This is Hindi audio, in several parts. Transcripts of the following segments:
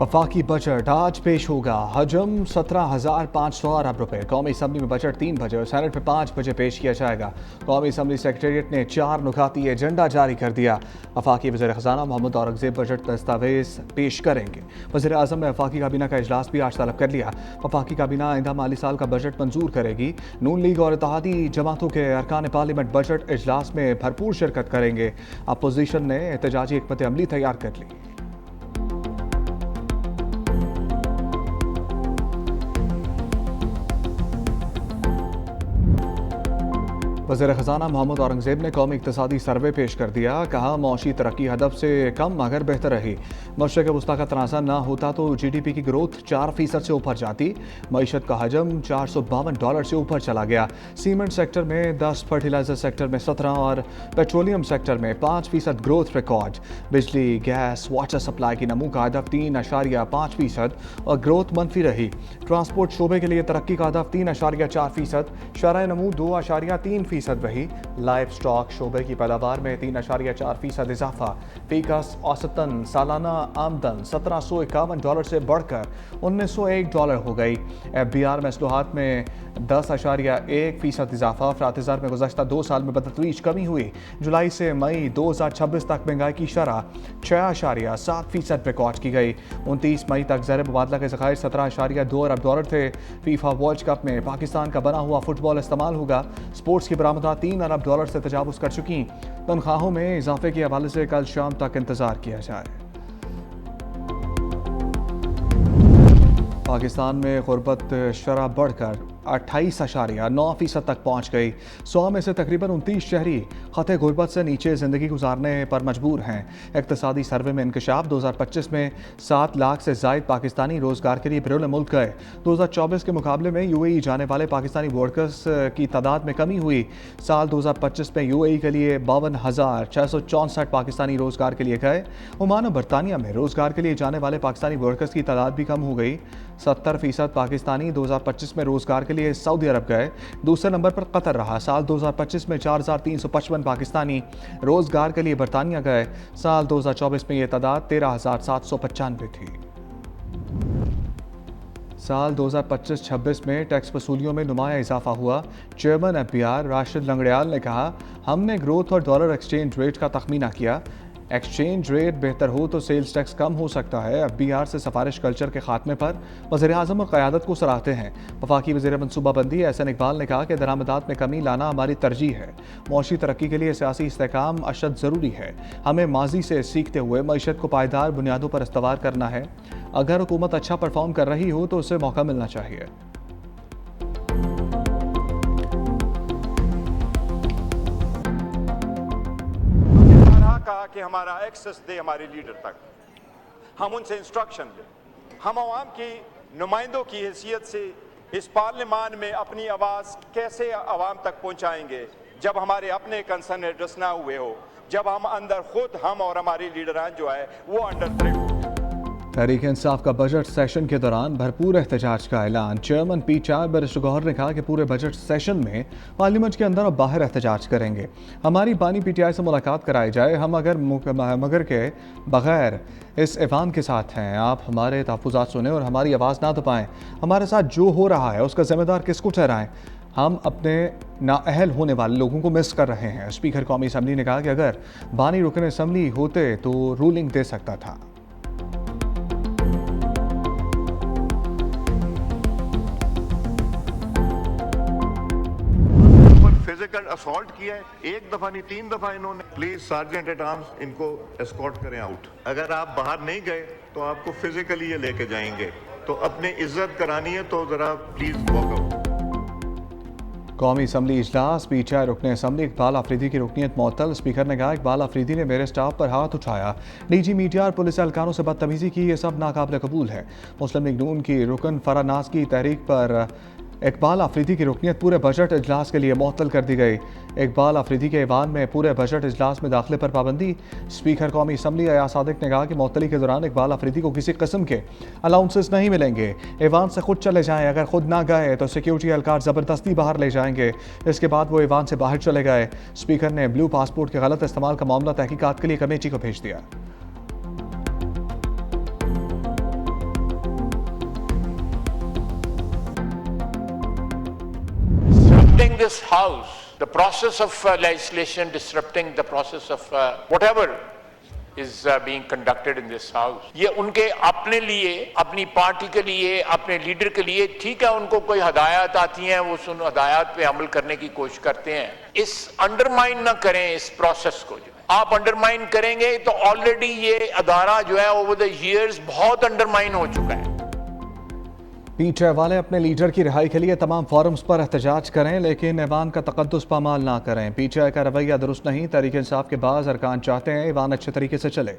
वफाकी बजट आज पेश होगा। हजम 17,500 अरब रुपए। कौमी असम्बली में बजट 3 बजे और सेनेट में 5 बजे पेश किया जाएगा। कौमी असम्बली सेक्रेटेरिएट ने 4 नुकाती एजेंडा जारी कर दिया। वफाकी वज़ीर ख़जाना मोहम्मद औरंगज़ेब बजट दस्तावेज पेश करेंगे। वज़ीर आज़म ने वफाकी काबीना का इजलास भी आज तलब कर लिया। वफाकी काबीना आइंदा माली साल का बजट मंजूर करेगी। नून लीग और इत्तेहादी जमातों के अरकान पार्लियामेंट बजट इजलास में भरपूर शिरकत करेंगे। अपोजिशन ने एहतजाजी हिकमत अमली तैयार कर ली। वज़ीर ख़जाना मोहम्मद औरंगज़ेब ने कौमी इक़्तिसादी सर्वे पेश कर दिया। कहा मौशी तरक्की हदफ से कम मगर बेहतर रही। मशरक़ वस्ता का तनाज़ा ना होता तो GDP की ग्रोथ 4% से ऊपर जाती। मईशत का हजम $452 से ऊपर चला गया। सीमेंट सेक्टर में 10, फर्टिलाइज़र सेक्टर में 17 और पेट्रोलियम सेक्टर में 5% ग्रोथ रिकॉर्ड। बिजली, गैस, वाटर सप्लाई की नमू का हदफ 3.5% और ग्रोथ मनफी रही। ट्रांसपोर्ट शोबे के लिए तरक्की का हदफ 3.4%, शरह नमू 2.3% रही। लाइव स्टॉक शोबे की पैदावार में 3.4% इजाफा। फीकस औसतन सालाना आमदन $1751 से बढ़कर $1901 हो गई। FBR महसूलत में 10.1% इजाफा। अफरात-ए-ज़र में गुज़श्ता 2 साल में बतदरीज कमी हुई। जुलाई से मई 2026 तक महंगाई की शरह 6.7% रिकॉर्ड की गई। 29 मई तक ज़र मुबादला के ज़खायर $17.2 अरब थे। फीफा वर्ल्ड कप में पाकिस्तान का बना हुआ फुटबॉल इस्तेमाल होगा। स्पोर्ट्स की बरामदात $3 अरब से तजावुज़ कर चुकी। तनख्वाहों में इजाफे के हवाले से कल शाम तक इंतजार किया जाए। पाकिस्तान में गुर्बत शरह बढ़कर 28.9% तक पहुँच गई। 100 में से तकरीबन 29 शहरी ख़ते गुर्बत से नीचे ज़िंदगी गुजारने पर मजबूर हैं। इक़्तिसादी सर्वे में इंकशाफ 2025 में 7 लाख से ज़ायद पाकिस्तानी रोज़गार के लिए बैरून मुल्क गए। 2024 के मुकाबले में UAE जाने वाले पाकिस्तानी वर्कर्स की तादाद में कमी हुई। साल 2025 में UAE के लिए 52,664 पाकिस्तानी रोज़गार के लिए गए। ओमान और बरतानिया में रोज़गार के लिए जाने वाले पाकिस्तानी वर्कर्स की तादाद भी कम हो गई। 70% पाकिस्तानी 2025 में रोज़गार के लिए सऊदी अरब गए। दूसरे नंबर पर कतर रहा। साल 2025 में 4,355 पाकिस्तानी रोज़गार के लिए बरतानिया गए। साल 2024 में यह तादाद 13,795 थी। साल 2025-26 में टैक्स वसूलियों में नुमाया इजाफा हुआ। चेयरमैन FBR राशिद लंगड़ियाल ने कहा, हमने ग्रोथ और डॉलर एक्सचेंज रेट का तखमीना किया। एक्सचेंज रेट बेहतर हो तो सेल्स टैक्स कम हो सकता है। FBR से सिफारिश कल्चर के खात्मे पर वज़ीर आज़म और क़यादत को सराहते हैं। वफाकी वज़ीर मनसूबाबंदी एहसन इकबाल ने कहा कि दरामदात में कमी लाना हमारी तरजीह है। मौशी तरक्की के लिए सियासी इस्तेहकाम अशद ज़रूरी है। हमें माजी से सीखते हुए मईशत को पायदार बुनियादों पर इस्तवार करना है। अगर हुकूमत अच्छा परफॉर्म कर रही हो तो उसे मौका मिलना चाहिए। कहा कि हमारा एक्सेस दे हमारे लीडर तक, हम उनसे इंस्ट्रक्शन लें। हम आवाम की नुमाइंदों की हैसियत से इस पार्लियामान में अपनी आवाज़ कैसे आवाम तक पहुंचाएंगे जब हमारे अपने कंसर्न एड्रेस ना हुए हो, जब हम अंदर खुद हम और हमारे लीडरान जो है वो अंडर थ्रेट। तहरीक इंसाफ का बजट सेशन के दौरान भरपूर एहतजाज का ऐलान। चेयरमैन P4 बैरिस्टर गौहर ने कहा कि पूरे बजट सेशन में पार्लियामेंट के अंदर और बाहर एहतजाज करेंगे। हमारी बानी PTI से मुलाकात कराई जाए। हम अगर मगर के बगैर इस ऐवान के साथ हैं। आप हमारे तहफ़्फ़ुज़ात सुने और हमारी आवाज़ ना दबाएं। हमारे साथ जो हो रहा है उसका जिम्मेदार किसको ठहराएं? हम अपने नाअहल होने वाले लोगों को मिस कर रहे हैं। स्पीकर कौमी असम्बली ने कहा कि अगर बानी रुकन असम्बली होते तो रूलिंग दे सकता था। फिजिकल असॉल्ट किया है, 1 दफा नहीं 3 दफा इन्होंने। प्लीज सार्जेंट एट आर्म्स इनको एस्कॉर्ट करें आउट। अगर आप बाहर नहीं गए तो आपको फिजिकली ये लेके जाएंगे। तो अपनी इज्जत करानी है तो जरा प्लीज वॉक आउट। कौमी असम्बली इजलास PTI रुकने असम्बली इकबाल आफरीदी की रुकनीत मुअत्तल। स्पीकर ने कहा, इकबाल आफरीदी ने मेरे स्टाफ पर हाथ उठाया, निजी मीडिया और पुलिस एहलकारों से बदतमीजी की, ये सब नाकाबिल कबूल है। मुस्लिम लीग नून की रुकन फरा नाज की तहरीक पर इकबाल आफरीदी की रुकनीत पूरे बजट इजलास के लिए मुअत्तल कर दी गई। इकबाल आफरीदी के ऐवान में पूरे बजट इजलास में दाखिले पर पाबंदी। स्पीकर कौमी असम्बली अयाज सादिक ने कहा कि मुअत्तली के दौरान इकबाल आफरीदी को किसी किस्म के अलाउंसेस नहीं मिलेंगे। ऐवान से खुद चले जाएं। अगर खुद ना गए तो सिक्योरिटी एहलकार ज़बरदस्ती बाहर ले जाएंगे। इसके बाद वो ऐवान से बाहर चले गए। स्पीकर ने ब्लू पासपोर्ट के गलत इस्तेमाल का मामला तहकीकात के लिए कमेटी को भेज दिया। disrupting this house, the process of legislation, disrupting the process of whatever is being conducted in this house. ये उनके अपने लिए, अपनी पार्टी के लिए, अपने लीडर के लिए ठीक है, उनको कोई हदायत आती हैं, वो उन हदायत पे अमल करने की कोशिश करते हैं। इस अंडरमाइन ना करें इस प्रोसेस को। आप अंडरमाइन करेंगे तो ऑलरेडी ये अदारा जो है ओवर द ईयर्स बहुत अंडरमाइन हो चुका है। पीटीआई वाले अपने लीडर की रिहाई के लिए तमाम फोरम्स पर एहतजाज करें, लेकिन ऐवान का तकद्दुस पामाल ना करें। पीटीआई का रवैया दुरुस्त नहीं। तहरीक इंसाफ के बाज़ अरकान चाहते हैं ऐवान अच्छे तरीके से चले।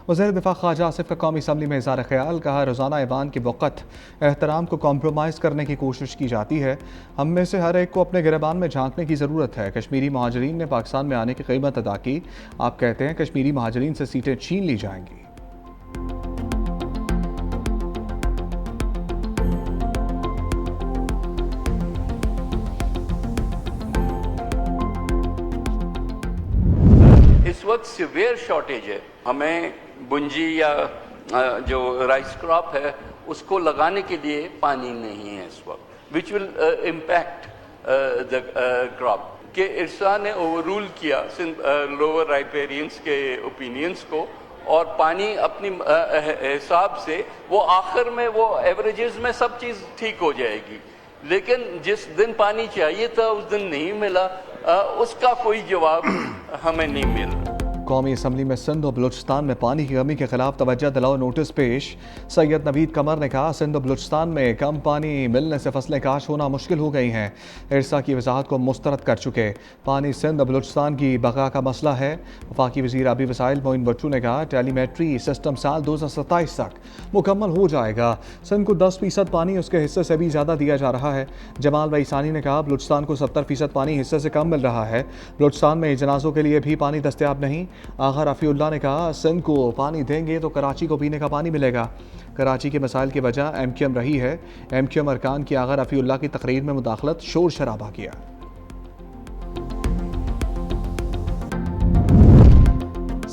वज़ीर दिफा ख्वाजा आसिफ का कौमी असम्बली में इज़हार ख्याल, कहा रोज़ाना ऐवान के वक़्त एहतराम को कॉम्प्रोमाइज़ करने की कोशिश की जाती है। हम में से हर एक को अपने गिरबान में झांकने की ज़रूरत है। कश्मीरी महाजरीन ने पाकिस्तान में आने की कीमत अदा की। आप कहते हैं कश्मीरी महाजरीन से सीटें छीन ली जाएंगी। इस वक्त सिवियर शॉर्टेज है। हमें बुंजी या जो राइस क्रॉप है उसको लगाने के लिए पानी नहीं है इस वक्त, which will impact the crop. के इरसा ने ओवररूल किया लोअर राइपेरियंस के ओपिनियंस को, और पानी अपनी हिसाब से वो आखिर में वो एवरेजेस में सब चीज़ ठीक हो जाएगी, लेकिन जिस दिन पानी चाहिए था उस दिन नहीं मिला, उसका कोई जवाब हमें नहीं मिल रहा। कौमी असम्बली में सिंध और बलूचिस्तान में पानी की कमी के खिलाफ तवज्जो दिलाओ नोटिस पेश। सैयद नवीद कमर ने कहा सिंध और बलूचिस्तान में कम पानी मिलने से फसलें काश होना मुश्किल हो गई हैं। इरसा की वजाहत को मुस्तरद कर चुके। पानी सिंध और बलूचिस्तान की बका का मसला है। वफाकी वज़ीर आबी वसाइल मोइन भट्टू ने कहा टेलीमेट्री सिस्टम साल 2027 तक मुकम्मल हो जाएगा। सिंध को 10% पानी उसके हिस्से से भी ज़्यादा दिया जा रहा है। जमाल वईसानी ने कहा बलूचिस्तान को 70% पानी हिस्से से कम मिल रहा है। बलूचिस्तान में जनाजों के लिए भी पानी दस्तयाब नहीं। आगा रफ़ीउल्लाह ने कहा सिंध को पानी देंगे तो कराची को पीने का पानी मिलेगा। कराची के मसाइल की वजह MQM रही है। MQM अरकान की आगा रफ़ीउल्लाह की तकरीर में मुदाखलत शोर शराबा किया।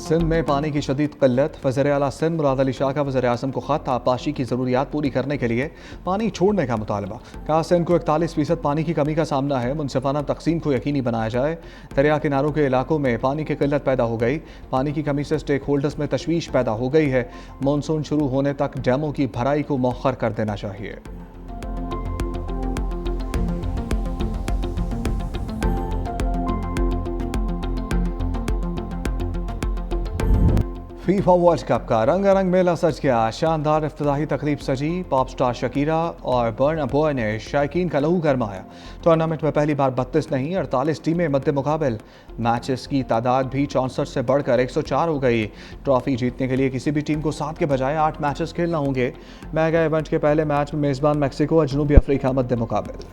सिंध में पानी की शदीद किल्लत। वज़ीर आला सिंध मुराद अली शाह का वज़ीर आज़म को ख़त। आबपाशी की ज़रूरियात पूरी करने के लिए पानी छोड़ने का मुतालबा। कहा सिंध को 41% पानी की कमी का सामना है। मुनसिफाना तकसीम को यकीनी बनाया जाए। दरिया किनारों के इलाकों में पानी की किल्लत पैदा हो गई। पानी की कमी से स्टेक होल्डर्स में तशवीश पैदा हो गई है। मानसून शुरू होने तक डैमों की भराई को मौखर कर देना चाहिए। फीफा वर्ल्ड कप का रंगारंग मेला सज गया। शानदार इफ्तिताही तकरीब सजी। पॉप स्टार शकीरा और बर्ना बॉय ने शायकीन का लहू गरमाया। टूर्नामेंट में पहली बार 32 नहीं 48 टीमें मद्दे मुकाबल। मैचेस की तादाद भी 64 से बढ़कर 104 हो गई। ट्रॉफी जीतने के लिए किसी भी टीम को 7 के बजाय 8 मैचेस खेलना होंगे। मेगा इवेंट के पहले मैच में मेज़बान मैक्सिको और जनूबी अफ्रीका मद्दे मुकाबल।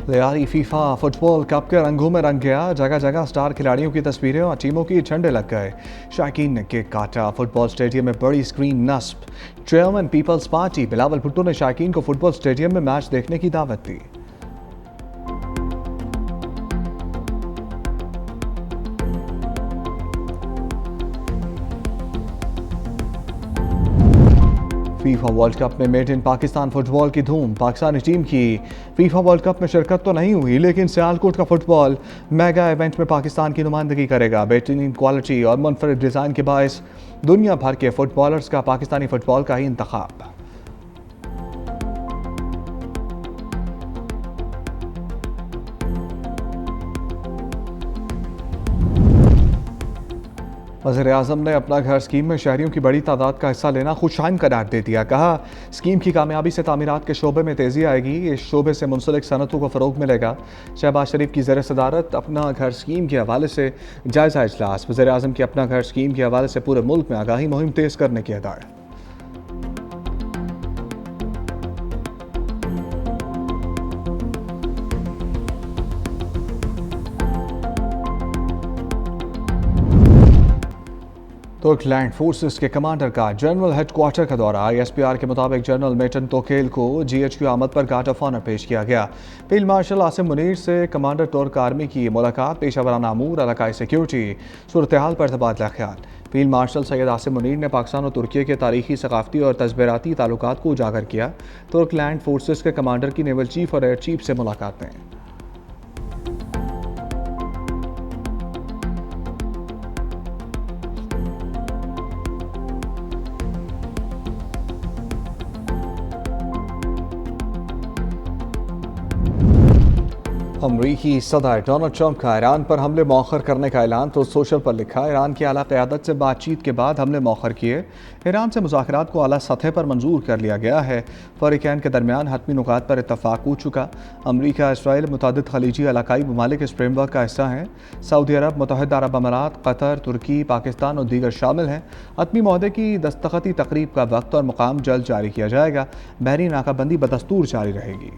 तैयारी फीफा फुटबॉल कप के रंगों में रंग गया। जगह जगह स्टार खिलाड़ियों की तस्वीरें और टीमों की झंडे लग गए। शायकीन ने केक काटा। फुटबॉल स्टेडियम में बड़ी स्क्रीन नस्ब। Chairman peoples party Bilawal Bhutto ने शायकीन को फुटबॉल स्टेडियम में मैच देखने की दावत दी। फीफा वर्ल्ड कप में मेड इन पाकिस्तान फुटबॉल की धूम। पाकिस्तानी टीम की फीफा वर्ल्ड कप में शिरकत तो नहीं हुई, लेकिन सियालकोट का फुटबॉल मेगा इवेंट में पाकिस्तान की नुमाइंदगी करेगा। बेहतरीन क्वालिटी और मुनफरिद डिज़ाइन के बायस दुनिया भर के फुटबॉलर्स का पाकिस्तानी फुटबॉल का ही इंतखाब। वज़ीर आज़म ने अपना घर स्कीम में शहरियों की बड़ी तादाद का हिस्सा लेना खुशाइन करार दे दिया। कहा स्कीम की कामयाबी से तामीरात के शोबे में तेज़ी आएगी। इस शोबे से मुंसलिक सनतों को फ़रोग मिलेगा। शहबाज शरीफ की ज़ेर सदारत अपना घर स्कीम के हवाले से जायज़ा इजलास। वज़ीर आज़म की अपना घर स्कीम के हवाले से पूरे मुल्क में आगाही मुहिम तेज़ करने की हिदायत। तुर्कलैंड फोर्सेस के कमांडर का जनरल हेडक्वार्टर का दौरा। ISPR के मुताबिक जनरल मेटन तोकेल को GHQ आमद पर गार्ड ऑफ ऑनर पेश किया गया। फील्ड मार्शल आसिम मुनीर से कमांडर तुर्क आर्मी की मुलाकात। पेशावराना अमूर, इलाकाई सिक्योरिटी, सूरत हाल पर तबादला ख्याल। फील्ड मार्शल सैयद आसिम मुनीर ने पाकिस्तान और तुर्की के तारीखी, सकाफती और तजबराती ताल्लुकात को उजागर किया। तुर्क लैंड फोर्सेस के कमांडर की नेवल चीफ और एयर चीफ से मुलाकात में अमरीकी सदर डोनाल्ड ट्रंप का ईरान पर हमले मौखर करने का ऐलान तो सोशल पर लिखा। ईरान की आला क़यादत से बातचीत के बाद हमले मौखर किए। ईरान से मुज़ाकरात को आला सतह पर मंजूर कर लिया गया है। फ़रीक़ैन के दरमियान हतमी नुकात पर इत्तफ़ाक़ हो चुका। अमरीका, इसराइल, मुतअद्दिद खलीजी इलाकाई ममालिक इस फ्रेमवर्क का हिस्सा हैं। सऊदी अरब, मुत्तहिदा अरब अमारात, कतर, तुर्की, पाकिस्तान और दीगर शामिल हैं। हतमी मुआहदे की दस्तखती तकरीब का वक्त और मुकाम जल्द जारी किया जाएगा। बहरी नाकाबंदी बदस्तूर जारी रहेगी।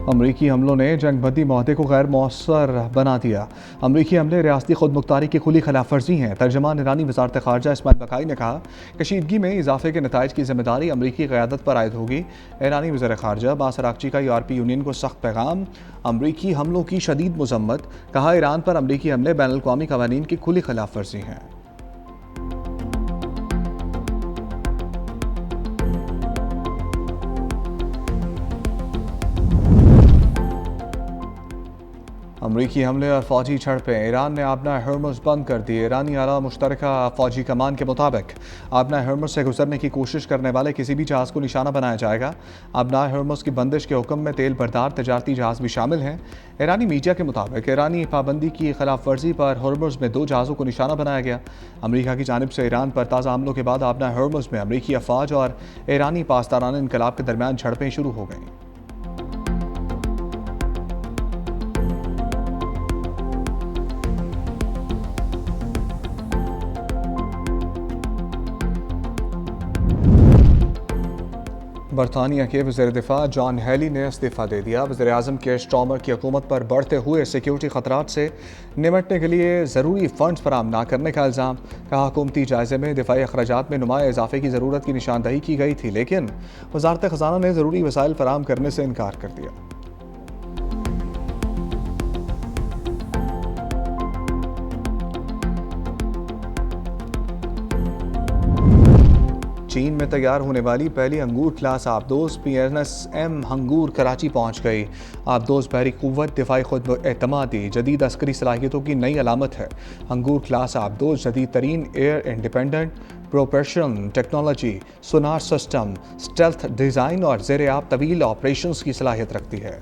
अमरीकी हमलों ने जंगबंदी मुआहदे को गैर मौसर बना दिया। अमरीकी हमले रियासती खुद मुख्तारी की खुली खिलाफ वर्जी हैं। तर्जमान ईरानी वज़ारत ख़ारजा इस्माइल बकाई ने कहा, कशीदगी में इजाफे के नताइज की जिम्मेदारी अमरीकी क़यादत पर आयद होगी। ईरानी वज़ीर ख़ारजा अब्बास अराग़ची का यूरोपीय यूनियन को सख्त पैगाम। अमरीकी हमलों की शदीद मज़म्मत। कहा, ईरान पर अमरीकी हमले बैनुल अक़वामी क़वानीन की खुली खिलाफ वर्जी हैं। अमरीकी हमले और फौजी झड़पें। ईरान ने आबना हर्मुज़ बंद कर दिए। ईरानी आला मुश्तरका फौजी कमान के मुताबिक आबना हर्मुज़ से गुजरने की कोशिश करने वाले किसी भी जहाज़ को निशाना बनाया जाएगा। आबना हर्मुज़ की बंदिश के हुक्म में तेल बरदार तजारती जहाज़ भी शामिल हैं। ईरानी मीडिया के मुताबिक ईरानी पाबंदी की खिलाफ वर्जी पर हर्मुज़ में 2 जहाज़ों को निशाना बनाया गया। अमरीका की जानिब से ईरान पर ताज़ा हमलों के बाद आबना हर्मुज़ में अमरीकी अफवाज और ईरानी पासदारान इनकलाब के दरमियान झड़पें शुरू हो गईं। बरतानिया के वज़ीर दिफा जॉन हेली ने इस्तीफ़ा दे दिया। वज़ीर आज़म के स्टॉमर की हुकूमत पर बढ़ते हुए सिक्योरिटी ख़तरात से निमटने के लिए ज़रूरी फ़ंड्स फराहम न करने का इल्ज़ाम। कहा, हुकूमती जायज़े में दिफाई अखराजात में नुमाया इजाफे की ज़रूरत की निशानदही की गई थी, लेकिन वज़ारत ख़ज़ाना ने ज़रूरी वसाइल फराहम करने से इनकार कर दिया। चीन में तैयार होने वाली पहली अंगूर क्लास आबदोज़ PNSM हंगूर कराची पहुंच गई। आबदोज़ बहरी क़ुव्वत, दिफाई खुद एतमादी, जदीद अस्करी सलाहियतों की नई अलामत है। हंगूर क्लास आबदोज़ जदीद तरीन air independent propulsion technology, sonar system, stealth design और ज़ेर आब तवील ऑपरेशंस की सलाहियत रखती है।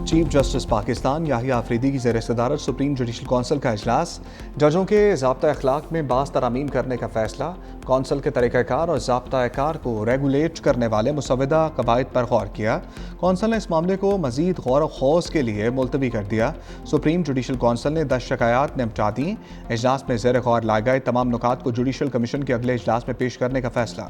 चीफ जस्टिस पाकिस्तान याहिया आफरीदी की ज़ेर सदारत सुप्रीम जुडिशल कौंसिल का इजलास। जजों के ज़ाब्ता अखलाक में बाज़ तरामीम करने का फैसला। कौंसिल के तरीक़ाकार और ज़ाब्ता कार को रेगुलेट करने वाले मुसव्वदा कवायद पर गौर किया। कौंसिल ने इस मामले को मज़ीद गौर खौज के लिए मुलतवी कर दिया। सुप्रीम जुडिशल कौंसिल ने 10 शिकायत निपटा दी। इजलास में ज़ेर गौर लाए गए तमाम नुकात को जुडिशल कमीशन के अगले इजलास में पेश करने का फैसला।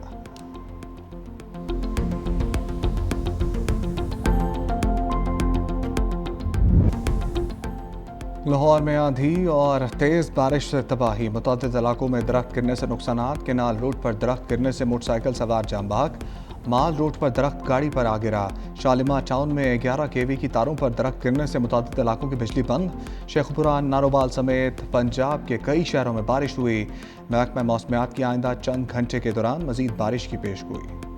लाहौर में आंधी और तेज़ बारिश से तबाही। मुतअद्दिद इलाकों में दरख्त गिरने से नुकसानात। केनाल रोड पर दरख्त गिरने से मोटरसाइकिल सवार जाम बहक। माल रोड पर दरख्त गाड़ी पर आ गिरा। शालिमार टाउन में 11 kV की तारों पर दरख्त गिरने से मुतअद्दिद इलाकों की बिजली बंद। शेखपुरा, नारोबाल समेत पंजाब के कई शहरों में बारिश हुई। महकमा मौसमियात की आइंदा चंद घंटे के दौरान मजीद बारिश की पेशगोई।